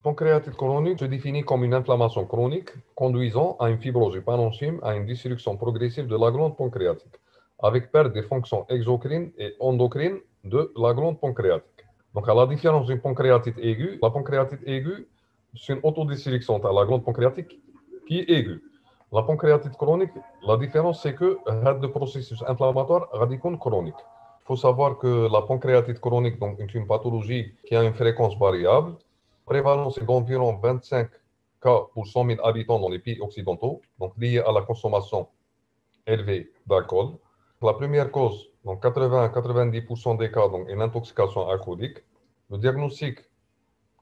Pancréatite chronique se définit comme une inflammation chronique conduisant à une fibrose du parenchyme, à une destruction progressive de la glande pancréatique, avec perte des fonctions exocrines et endocrines de la glande pancréatique. Donc, à la différence d'une pancréatite aiguë, la pancréatite aiguë, c'est une autodestruction à la glande pancréatique qui est aiguë. La pancréatite chronique, la différence, c'est que le processus inflammatoire radicaux chronique. Il faut savoir que la pancréatite chronique donc, est une pathologie qui a une fréquence variable. La prévalence est d'environ 25 cas pour 100 000 habitants dans les pays occidentaux, donc liée à la consommation élevée d'alcool. La première cause, donc 80 à 90% des cas, donc, est l'intoxication alcoolique. Le diagnostic,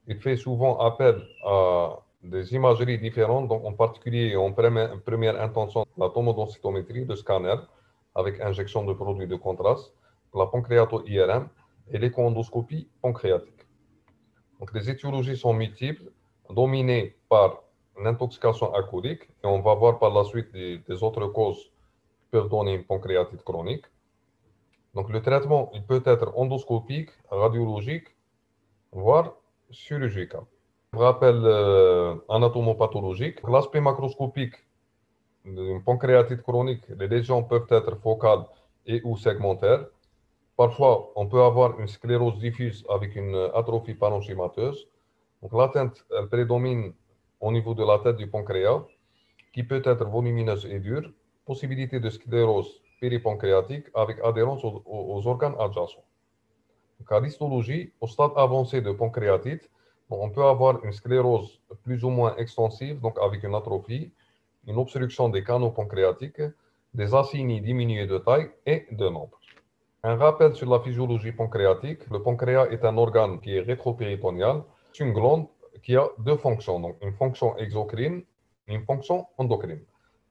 il fait souvent appel à des imageries différentes, donc en particulier en première intention, la tomodensitométrie, le scanner, avec injection de produits de contraste, la pancréato-IRM et l'échoendoscopie pancréatique. Donc les étiologies sont multiples, dominées par l'intoxication alcoolique, et on va voir par la suite des autres causes qui peuvent donner une pancréatite chronique. Donc le traitement, il peut être endoscopique, radiologique, voire chirurgical. Rappel anatomopathologique. L'aspect macroscopique d'une pancréatite chronique, les lésions peuvent être focales et ou segmentaires. Parfois, on peut avoir une sclérose diffuse avec une atrophie parenchymateuse. Donc, l'atteinte, elle prédomine au niveau de la tête du pancréas, qui peut être volumineuse et dure. Possibilité de sclérose péripancréatique avec adhérence aux organes adjacents. Donc, à l'histologie, au stade avancé de pancréatite, on peut avoir une sclérose plus ou moins extensive, donc avec une atrophie, une obstruction des canaux pancréatiques, des acinis diminués de taille et de nombre. Un rappel sur la physiologie pancréatique. Le pancréas est un organe qui est rétropéritonéal. C'est une glande qui a deux fonctions, donc une fonction exocrine et une fonction endocrine.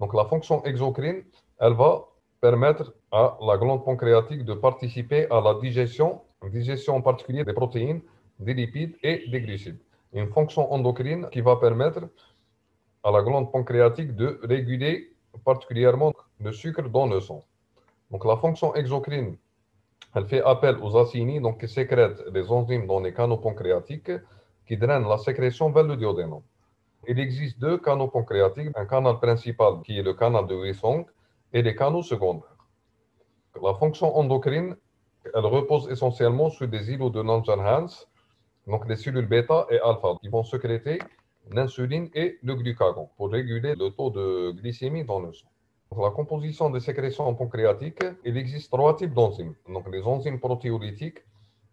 Donc la fonction exocrine, elle va permettre à la glande pancréatique de participer à la digestion en particulier des protéines, des lipides et des glucides. Une fonction endocrine qui va permettre à la glande pancréatique de réguler particulièrement le sucre dans le sang. Donc la fonction exocrine, elle fait appel aux acinis donc, qui sécrètent les enzymes dans les canaux pancréatiques qui drainent la sécrétion vers le duodénum. Il existe deux canaux pancréatiques, un canal principal qui est le canal de Wissong et les canaux secondaires. La fonction endocrine, elle repose essentiellement sur des îlots de Langerhans, donc les cellules bêta et alpha, qui vont sécréter l'insuline et le glucagon pour réguler le taux de glycémie dans le sang. Pour la composition des sécrétions pancréatiques, il existe trois types d'enzymes. Donc les enzymes protéolytiques,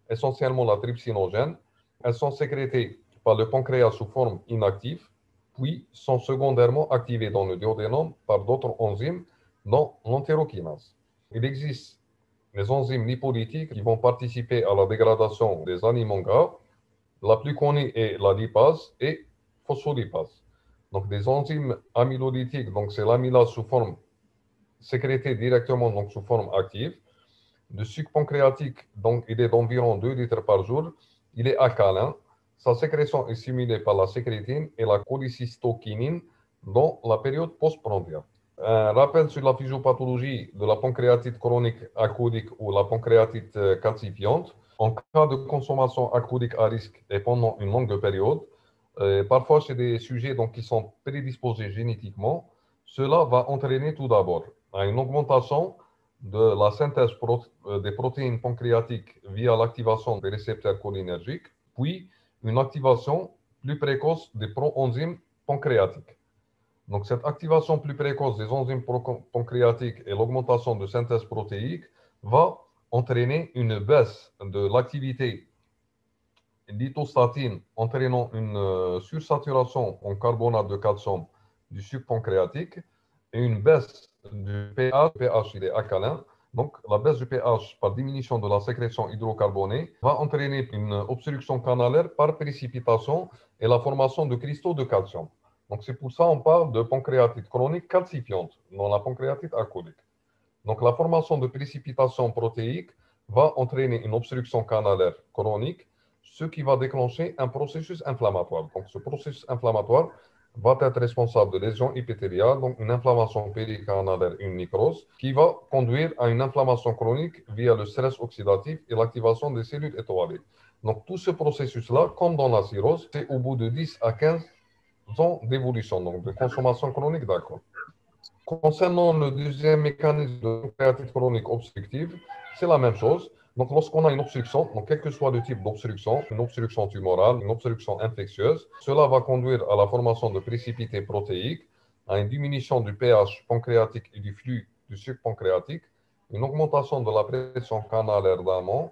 essentiellement la trypsinogène, elles sont sécrétées par le pancréas sous forme inactive, puis sont secondairement activées dans le duodénum par d'autres enzymes, dont l'entérokinase. Il existe les enzymes lipolytiques qui vont participer à la dégradation des aliments gras. La plus connue est la lipase et phospholipase. Donc des enzymes amylolytiques, donc c'est l'amylase sous forme sécrétée directement donc sous forme active. Le sucre pancréatique, donc il est d'environ 2 litres par jour. Il est alcalin. Sa sécrétion est stimulée par la sécrétine et la cholécystokinine dans la période postprandiale. Un rappel sur la physiopathologie de la pancréatite chronique alcoolique ou la pancréatite calcifiante. En cas de consommation alcoolique à risque et pendant une longue période, parfois chez des sujets donc, qui sont prédisposés génétiquement, cela va entraîner tout d'abord à une augmentation de la synthèse des protéines pancréatiques via l'activation des récepteurs cholinergiques, puis une activation plus précoce des proenzymes pancréatiques. Donc, cette activation plus précoce des enzymes pancréatiques et l'augmentation de synthèse protéique va entraîner une baisse de l'activité lithostatine, entraînant une sursaturation en carbonate de calcium du sucre pancréatique et une baisse du pH. Le pH, il est alcalin. Donc, la baisse du pH par diminution de la sécrétion hydrocarbonée va entraîner une obstruction canalaire par précipitation et la formation de cristaux de calcium. Donc, c'est pour ça qu'on parle de pancréatite chronique calcifiante, dans la pancréatite alcoolique. Donc, la formation de précipitation protéique va entraîner une obstruction canalaire chronique, ce qui va déclencher un processus inflammatoire. Donc, ce processus inflammatoire va être responsable de lésions épithéliales, donc une inflammation péricanalaire, une nécrose, qui va conduire à une inflammation chronique via le stress oxydatif et l'activation des cellules étoilées. Donc, tout ce processus-là, comme dans la cirrhose, c'est au bout de 10 à 15 ans d'évolution, donc de consommation chronique d'alcool. Concernant le deuxième mécanisme de pancréatite chronique obstructive, c'est la même chose. Donc, lorsqu'on a une obstruction, donc quel que soit le type d'obstruction, une obstruction tumorale, une obstruction infectieuse, cela va conduire à la formation de précipités protéiques, à une diminution du pH pancréatique et du flux du sucre pancréatique, une augmentation de la pression canalaire d'amont,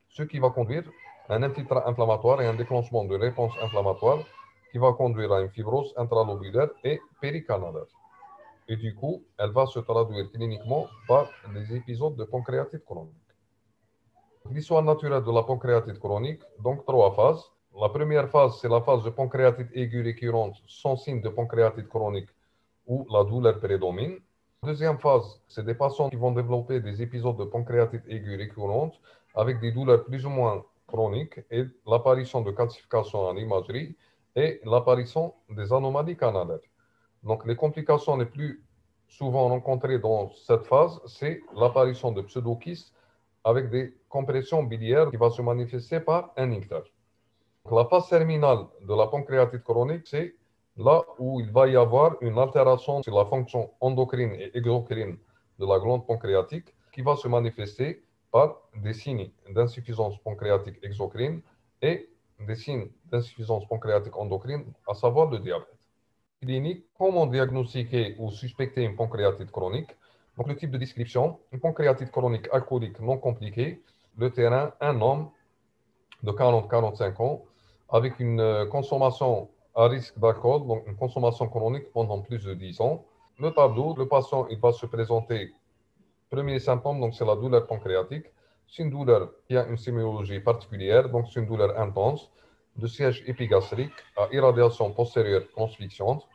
ce qui va conduire à un infiltrant inflammatoire et un déclenchement de réponse inflammatoire qui va conduire à une fibrose intralobulaire et péricanalaire. Et du coup, elle va se traduire cliniquement par des épisodes de pancréatite chronique. L'histoire naturelle de la pancréatite chronique, donc trois phases. La première phase, c'est la phase de pancréatite aiguë récurrente sans signe de pancréatite chronique où la douleur prédomine. La deuxième phase, c'est des patients qui vont développer des épisodes de pancréatite aiguë récurrente avec des douleurs plus ou moins chroniques et l'apparition de calcification en imagerie et l'apparition des anomalies canalaires. Donc, les complications les plus souvent rencontrées dans cette phase, c'est l'apparition de pseudokystes avec des compressions biliaires qui vont se manifester par un ictère. La phase terminale de la pancréatite chronique, c'est là où il va y avoir une altération sur la fonction endocrine et exocrine de la glande pancréatique qui va se manifester par des signes d'insuffisance pancréatique exocrine et des signes d'insuffisance pancréatique endocrine, à savoir le diabète. Clinique, comment diagnostiquer ou suspecter une pancréatite chronique? Donc, le type de description, une pancréatite chronique alcoolique non compliquée, le terrain, un homme de 40-45 ans, avec une consommation à risque d'alcool, donc une consommation chronique pendant plus de 10 ans. Le tableau, le patient, il va se présenter, premier symptôme, donc c'est la douleur pancréatique. C'est une douleur qui a une sémiologie particulière, donc c'est une douleur intense, de siège épigastrique à irradiation postérieure transfixiante,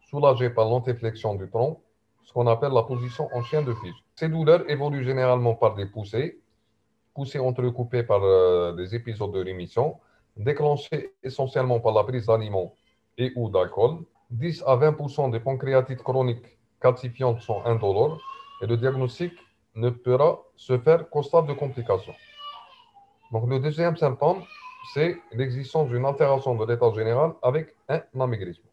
soulagée par l'antéflexion du tronc, ce qu'on appelle la position en chien de fige. Ces douleurs évoluent généralement par des poussées entrecoupées par des épisodes de rémission, déclenchées essentiellement par la prise d'aliments et ou d'alcool. 10 à 20% des pancréatites chroniques calcifiantes sont indolores et le diagnostic ne pourra se faire qu'au stade de complication. Donc, le deuxième symptôme, c'est l'existence d'une altération de l'état général avec un amaigrissement.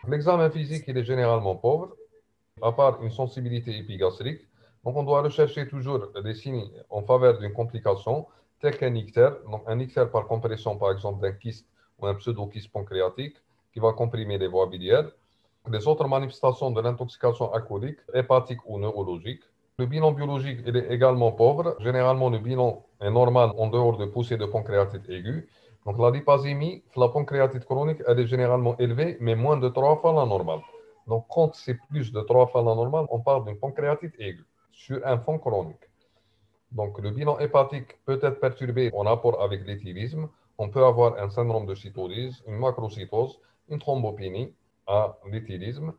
L'examen physique, il est généralement pauvre, à part une sensibilité épigastrique. Donc, on doit rechercher toujours des signes en faveur d'une complication, tel qu'un ictère, donc un ictère par compression, par exemple, d'un kyste ou un pseudokyste pancréatique qui va comprimer les voies biliaires. Les autres manifestations de l'intoxication alcoolique, hépatique ou neurologique. Le bilan biologique il est également pauvre. Généralement, le bilan est normal en dehors de poussée de pancréatite aiguë. Donc, la lipasémie, la pancréatite chronique, elle est généralement élevée, mais moins de 3 fois la normale. Donc, quand c'est plus de 3 fois la normale, on parle d'une pancréatite aiguë sur un fond chronique. Donc, le bilan hépatique peut être perturbé en rapport avec l'éthylisme. On peut avoir un syndrome de cytolyse, une macrocytose, une thrombopénie à l'éthylisme.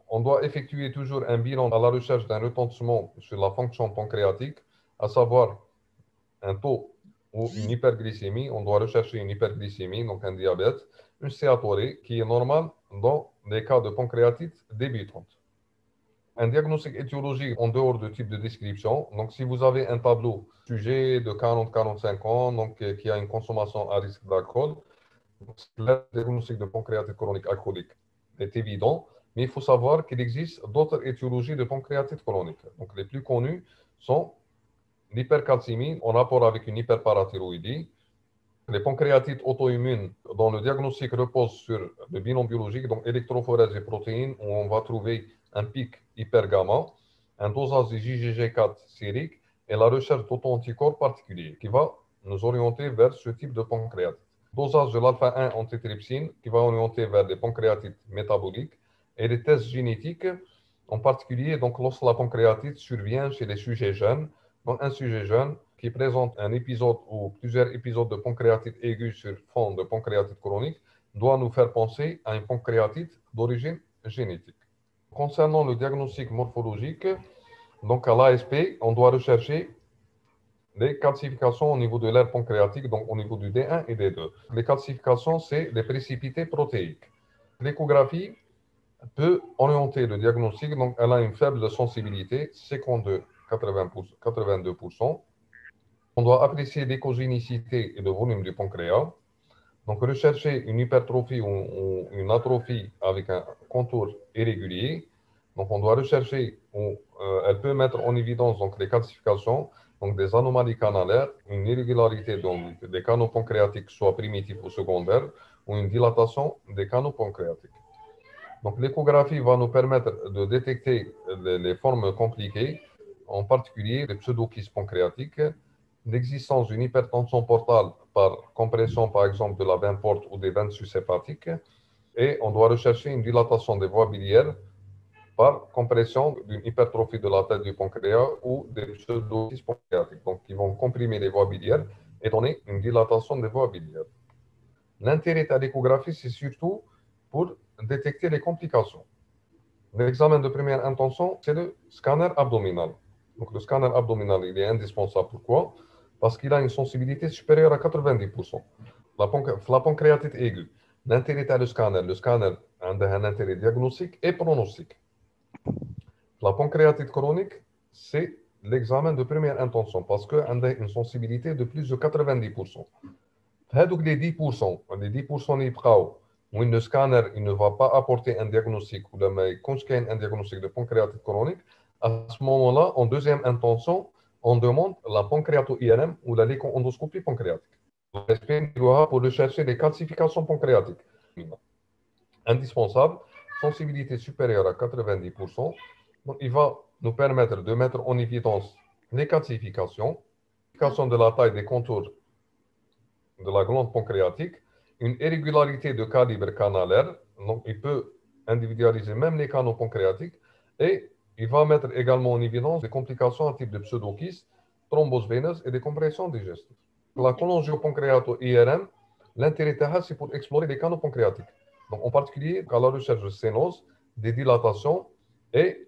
On doit effectuer toujours un bilan à la recherche d'un retentissement sur la fonction pancréatique, à savoir un taux ou une hyperglycémie. On doit rechercher une hyperglycémie, donc un diabète, une stéatorée qui est normale dans les cas de pancréatite débutante. Un diagnostic étiologique en dehors de type de description. Donc, si vous avez un tableau sujet de 40-45 ans, donc qui a une consommation à risque d'alcool, le diagnostic de pancréatite chronique alcoolique est évident, mais il faut savoir qu'il existe d'autres étiologies de pancréatite chronique. Donc, les plus connues sont l'hypercalcémie en rapport avec une hyperparathyroïdie, les pancréatites auto-immunes dont le diagnostic repose sur le bilan biologique, donc électrophorèse et protéines, où on va trouver un pic hypergamma, un dosage de JGG4 sérique et la recherche d'auto-anticorps particuliers qui va nous orienter vers ce type de pancréatite. Dosage de l'alpha-1 antitrypsine qui va orienter vers des pancréatites métaboliques et les tests génétiques, en particulier donc, lorsque la pancréatite survient chez les sujets jeunes. Donc, un sujet jeune qui présente un épisode ou plusieurs épisodes de pancréatite aiguë sur fond de pancréatite chronique doit nous faire penser à une pancréatite d'origine génétique. Concernant le diagnostic morphologique, donc à l'ASP, on doit rechercher les calcifications au niveau de l'aire pancréatique, donc au niveau du D1 et D2. Les calcifications, c'est les précipités protéiques. L'échographie peut orienter le diagnostic, donc elle a une faible sensibilité, 52-82%. On doit apprécier l'écogénicité et le volume du pancréas. Donc, rechercher une hypertrophie ou une atrophie avec un contour irrégulier. Donc, on doit rechercher, elle peut mettre en évidence donc, les calcifications, donc des anomalies canalaires, une irrégularité donc, des canaux pancréatiques, soit primitifs ou secondaires, ou une dilatation des canaux pancréatiques. Donc, l'échographie va nous permettre de détecter les formes compliquées, en particulier les pseudokysts pancréatiques, l'existence d'une hypertension portale par compression, par exemple, de la veine porte ou des veines sushépatiques, et on doit rechercher une dilatation des voies biliaires par compression d'une hypertrophie de la tête du pancréas ou des pseudocytes pancréatiques, donc qui vont comprimer les voies biliaires et donner une dilatation des voies biliaires. L'intérêt de l'échographie, c'est surtout pour détecter les complications. L'examen de première intention, c'est le scanner abdominal. Donc, le scanner abdominal, il est indispensable. Pourquoi? Parce qu'il a une sensibilité supérieure à 90%. La pancréatite aiguë, l'intérêt de le scanner a un intérêt diagnostique et pronostique. La pancréatite chronique, c'est l'examen de première intention parce qu'il a une sensibilité de plus de 90%. Donc les 10%, où le scanner il ne va pas apporter un diagnostic ou un diagnostic de pancréatite chronique, à ce moment-là, en deuxième intention, on demande la pancréato-IRM ou la léco-endoscopie pancréatique. Pour rechercher les calcifications pancréatiques. Indispensable, sensibilité supérieure à 90%. Donc, il va nous permettre de mettre en évidence les calcifications, de la taille des contours de la glande pancréatique, une irrégularité de calibre canalaire, donc il peut individualiser même les canaux pancréatiques, et il va mettre également en évidence des complications à type de pseudokyste, thrombose veineuse et des compressions digestives. La cholangiopancréato-IRM, l'intérêt c'est pour explorer les canaux pancréatiques, donc en particulier à la recherche de sténose, des dilatations et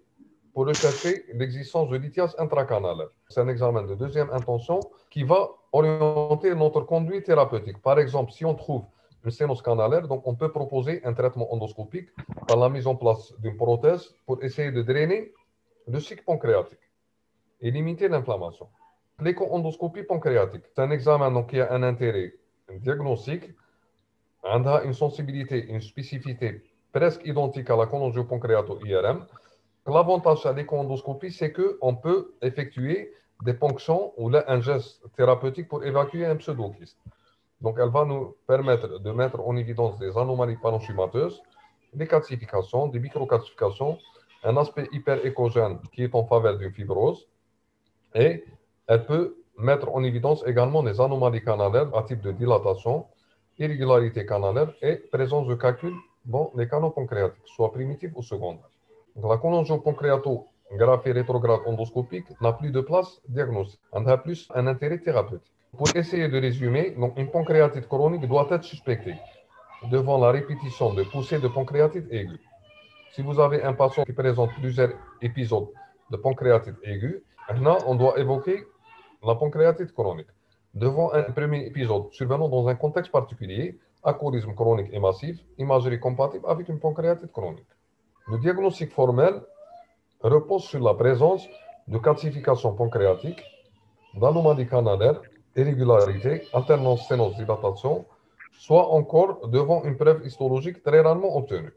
pour rechercher l'existence de lithiase intracanalaire. C'est un examen de deuxième intention qui va orienter notre conduite thérapeutique. Par exemple, si on trouve une sténose canalaire, donc on peut proposer un traitement endoscopique par la mise en place d'une prothèse pour essayer de drainer le cycle pancréatique et limiter l'inflammation. L'écho-endoscopie pancréatique, c'est un examen donc, qui a un intérêt diagnostique, a une sensibilité, une spécificité presque identique à la cholangiopancréato-IRM. L'avantage à l'écho-endoscopie, c'est qu'on peut effectuer des ponctions ou un geste thérapeutique pour évacuer un pseudokyste. Donc, elle va nous permettre de mettre en évidence des anomalies parenchymateuses, des calcifications, des microcalcifications, un aspect hyperéchogène qui est en faveur d'une fibrose, et elle peut mettre en évidence également des anomalies canalaires à type de dilatation, irrégularité canalaire et présence de calcul dans les canaux pancréatiques, soit primitifs ou secondaires. La cholangiopancréatographie rétrograde endoscopique n'a plus de place diagnostique. Elle a plus un intérêt thérapeutique. Pour essayer de résumer, donc une pancréatite chronique doit être suspectée devant la répétition de poussées de pancréatite aiguë. Si vous avez un patient qui présente plusieurs épisodes de pancréatite aiguë, maintenant on doit évoquer la pancréatite chronique. Devant un premier épisode survenant dans un contexte particulier, alcoolisme chronique et massif, imagerie compatible avec une pancréatite chronique. Le diagnostic formel repose sur la présence de calcification pancréatique, d'anomalies canalaires, irrégularité, alternance sténose-dilatation, soit encore devant une preuve histologique très rarement obtenue.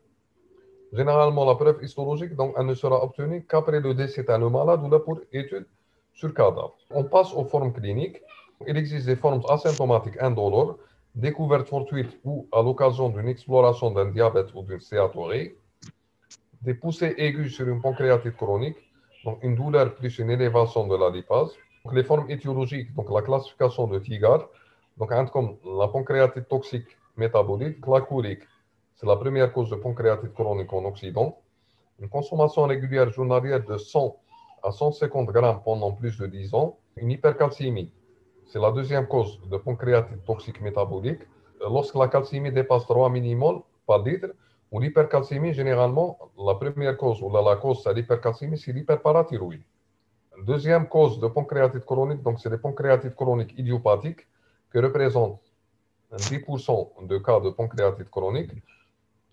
Généralement, la preuve histologique, donc, elle ne sera obtenue qu'après le décès d'un malade ou pour étude sur cadavre. On passe aux formes cliniques. Il existe des formes asymptomatiques indolores, découvertes fortuites ou à l'occasion d'une exploration d'un diabète ou d'une stéatorée, des poussées aiguës sur une pancréatite chronique, donc une douleur plus une élévation de la lipase. Donc les formes étiologiques, donc la classification de TIGAR, donc comme la pancréatite toxique métabolique, la colique, c'est la première cause de pancréatite chronique en Occident. Une consommation régulière journalière de 100 à 150 grammes pendant plus de 10 ans. Une hypercalcémie, c'est la deuxième cause de pancréatite toxique métabolique. Lorsque la calcémie dépasse 3 millimoles par litre, ou l'hypercalcémie, généralement, la première cause ou la cause de l'hypercalcémie, c'est l'hyperparathyroïde. Deuxième cause de pancréatite chronique, donc c'est les pancréatites chroniques idiopathiques, qui représentent 10% de cas de pancréatite chronique,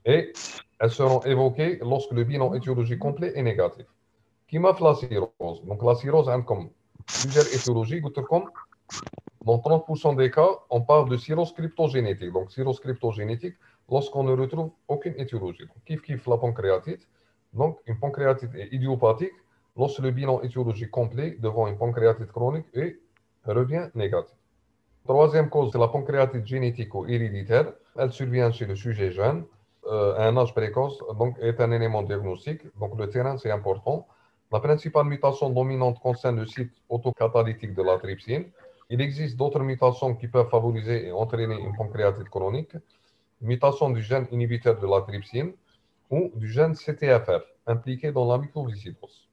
et elles seront évoquées lorsque le bilan étiologique complet est négatif. Qui m'a fait la cirrhose? Donc la cirrhose a comme plusieurs étiologies, comme Dans 30% des cas, on parle de cirrhose cryptogénétique. Donc, cirrhose cryptogénétique, lorsqu'on ne retrouve aucune étiologie. Donc, kiff la pancréatite. Donc, une pancréatite est idiopathique lorsque le bilan étiologique complet devant une pancréatite chronique revient négatif. Troisième cause, c'est la pancréatite génétique ou héréditaire. Elle survient chez le sujet jeune, à un âge précoce, donc est un élément diagnostique. Donc, le terrain, c'est important. La principale mutation dominante concerne le site autocatalytique de la trypsine. Il existe d'autres mutations qui peuvent favoriser et entraîner une pancréatite chronique. Mutation du gène inhibiteur de la trypsine ou du gène CTFR, impliqué dans la mucoviscidose.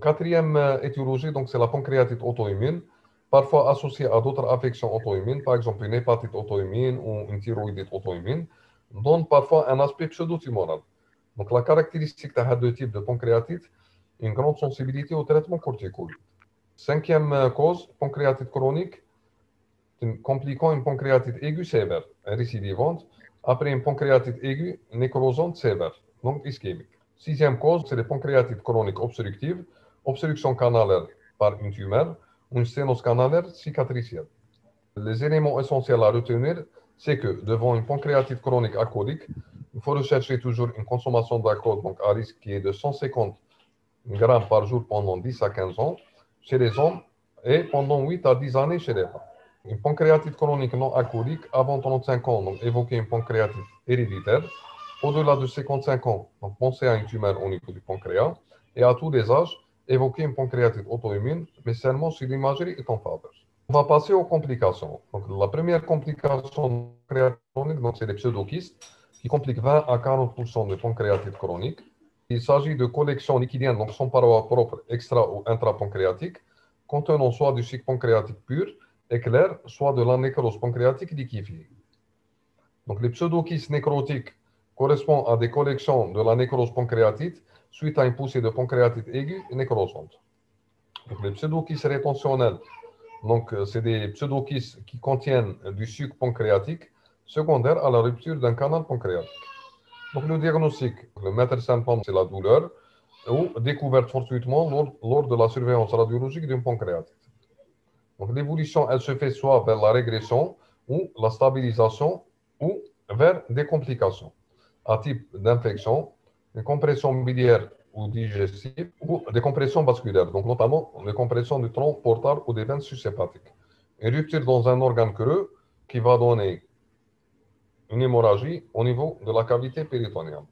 Quatrième étiologie, donc, c'est la pancréatite auto-immune, parfois associée à d'autres affections auto-immunes, par exemple une hépatite auto-immune ou une thyroïdite auto-immune, donne parfois un aspect pseudo-tumoral. Donc, la caractéristique de ces deux types de pancréatite, une grande sensibilité au traitement corticoïde. Cinquième cause, pancréatite chronique, compliquant une pancréatite aiguë sévère, récidivante, après une pancréatite aiguë nécrosante sévère, donc ischémique. Sixième cause, c'est les pancréatites chroniques obstructives, obstruction canalaire par une tumeur ou une sténose canalaire cicatricielle. Les éléments essentiels à retenir, c'est que devant une pancréatite chronique alcoolique, il faut rechercher toujours une consommation d'alcool donc à risque qui est de 150 grammes par jour pendant 10 à 15 ans chez les hommes et pendant 8 à 10 années chez les femmes. Une pancréatite chronique non alcoolique avant 35 ans, donc évoquer une pancréatite héréditaire. Au-delà de 55 ans, donc pensez à une tumeur au niveau du pancréas. Et à tous les âges, évoquer une pancréatite auto-immune, mais seulement si l'imagerie est en faveur. On va passer aux complications. Donc, la première complication pancréatite chronique, c'est les pseudokystes, qui compliquent 20 à 40% de pancréatite chronique. Il s'agit de collections liquidiennes, donc sans paroi propre, extra ou intrapancréatique, contenant soit du sucre pancréatique pur, éclair, soit de la nécrose pancréatique liquéfiée. Donc, les pseudokystes nécrotiques correspondent à des collections de la nécrose pancréatite suite à une poussée de pancréatite aiguë et nécrosante. Donc, les pseudokystes rétentionnels, donc, c'est des pseudokystes qui contiennent du sucre pancréatique secondaire à la rupture d'un canal pancréatique. Donc, le diagnostic, le maître symptôme, c'est la douleur ou découverte fortuitement lors de la surveillance radiologique d'une pancréatite. Donc, l'évolution, elle se fait soit vers la régression ou la stabilisation ou vers des complications à type d'infection, une compression biliaire ou digestive ou des compressions vasculaires, donc notamment des compressions du tronc portal ou des veines sushépatiques. Une rupture dans un organe creux qui va donner une hémorragie au niveau de la cavité péritonéale.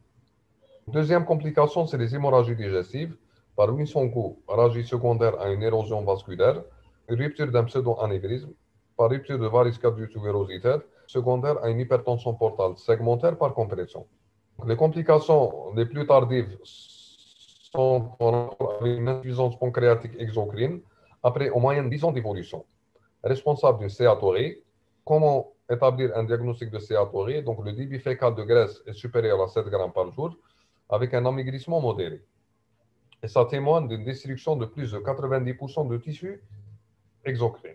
Deuxième complication, c'est les hémorragies digestives par hémorragie secondaire à une érosion vasculaire, une rupture d'un pseudo-anévrisme, par rupture de varices cardio-tubérositaires, secondaire à une hypertension portale segmentaire par compression. Les complications les plus tardives sont en rapport avec une insuffisance pancréatique exocrine après au moyenne 10 ans d'évolution, responsable d'une stéatorée. Comment établir un diagnostic de stéatorée? Donc, le débit fécal de graisse est supérieur à 7 grammes par jour avec un amaigrissement modéré. Et ça témoigne d'une destruction de plus de 90% de tissus exocrines.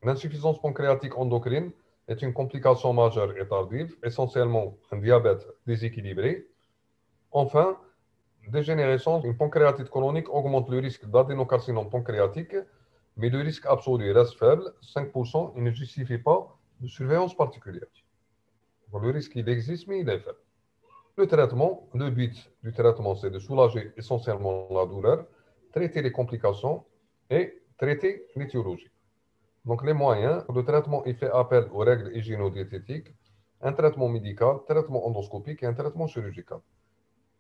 L'insuffisance pancréatique endocrine est une complication majeure et tardive, essentiellement un diabète déséquilibré. Enfin, dégénérescence, une pancréatite chronique augmente le risque d'adénocarcinome pancréatique, mais le risque absolu reste faible, 5%, il ne justifie pas de surveillance particulière. Le risque, il existe, mais il est faible. Le traitement, le but du traitement, c'est de soulager essentiellement la douleur, traiter les complications et traiter l'étiologie. Donc, les moyens, le traitement, il fait appel aux règles hygiéno-diététiques, un traitement médical, traitement endoscopique et un traitement chirurgical.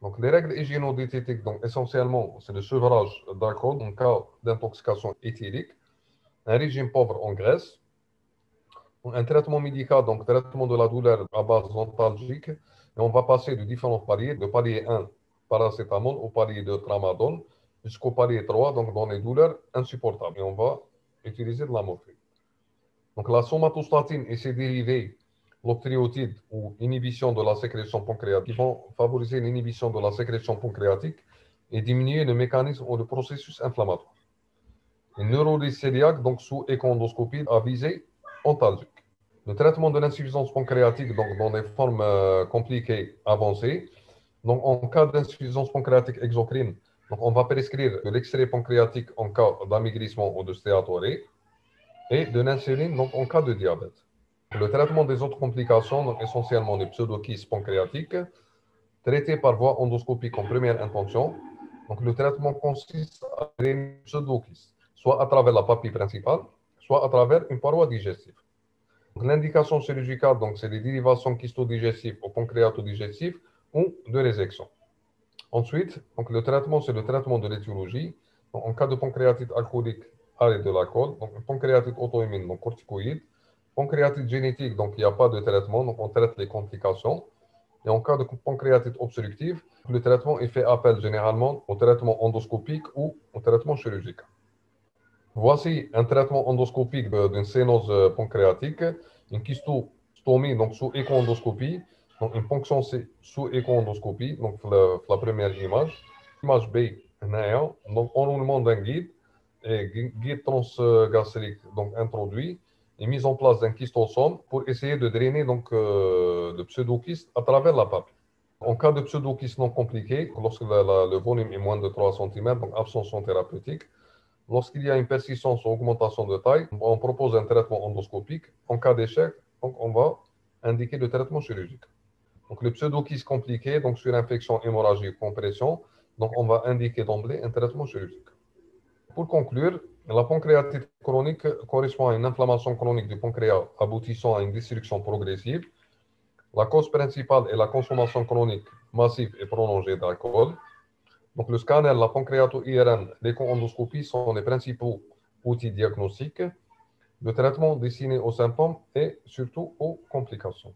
Donc, les règles hygiéno-diététiques, donc, essentiellement, c'est le sevrage d'alcool en cas d'intoxication éthylique, un régime pauvre en graisse, un traitement médical, donc traitement de la douleur à base antalgique, et on va passer de différents paliers, de palier 1, paracétamol, au palier 2, tramadol, jusqu'au palier 3, donc dans les douleurs insupportables. Et on va utiliser de la morphine. Donc la somatostatine et ses dérivés, l'octréotide ou inhibition de la sécrétion pancréatique, vont favoriser l'inhibition de la sécrétion pancréatique et diminuer le mécanisme ou le processus inflammatoire. Une neurolyse cœliaque, donc sous échoendoscopie, à visée antalgique. Le traitement de l'insuffisance pancréatique, donc dans des formes compliquées, avancées. Donc, en cas d'insuffisance pancréatique exocrine, donc on va prescrire de l'extrait pancréatique en cas d'amaigrissement ou de stéatorée. et de l'insuline donc, en cas de diabète. Le traitement des autres complications, donc essentiellement des pseudokystes pancréatiques, traités par voie endoscopique en première intention. Donc, le traitement consiste à drainer le pseudokyste, soit à travers la papille principale, soit à travers une paroi digestive. L'indication chirurgicale, donc, c'est les dérivations kystodigestifs ou pancréatodigestifs ou de résection. Ensuite, donc, le traitement, c'est le traitement de l'étiologie. En cas de pancréatite alcoolique, arrêt de l'alcool. Donc, une pancréatite auto-immune, donc corticoïde. Pancréatite génétique, donc il n'y a pas de traitement, donc on traite les complications. Et en cas de pancréatite obstructive, le traitement est fait appel généralement au traitement endoscopique ou au traitement chirurgical. Voici un traitement endoscopique d'une cénose pancréatique, une kystomie donc sous écho-endoscopie, donc une ponction sous écho-endoscopie, donc la première image. Image B, donc enroulement d'un guide et guide transgastrique donc introduit et mise en place d'un kystosome pour essayer de drainer donc le pseudokyste à travers la papille. En cas de pseudokyste non compliqué, lorsque le volume est moins de 3 cm, donc absorption thérapeutique, lorsqu'il y a une persistance ou augmentation de taille, on propose un traitement endoscopique. En cas d'échec, donc on va indiquer le traitement chirurgical. Donc le pseudokyste compliqué, donc sur infection, hémorragie, compression, donc on va indiquer d'emblée un traitement chirurgical. Pour conclure, la pancréatite chronique correspond à une inflammation chronique du pancréas aboutissant à une destruction progressive. La cause principale est la consommation chronique massive et prolongée d'alcool. Donc, le scanner, la pancréato-IRM, l'écho-endoscopie sont les principaux outils diagnostiques. Le traitement destiné aux symptômes et surtout aux complications.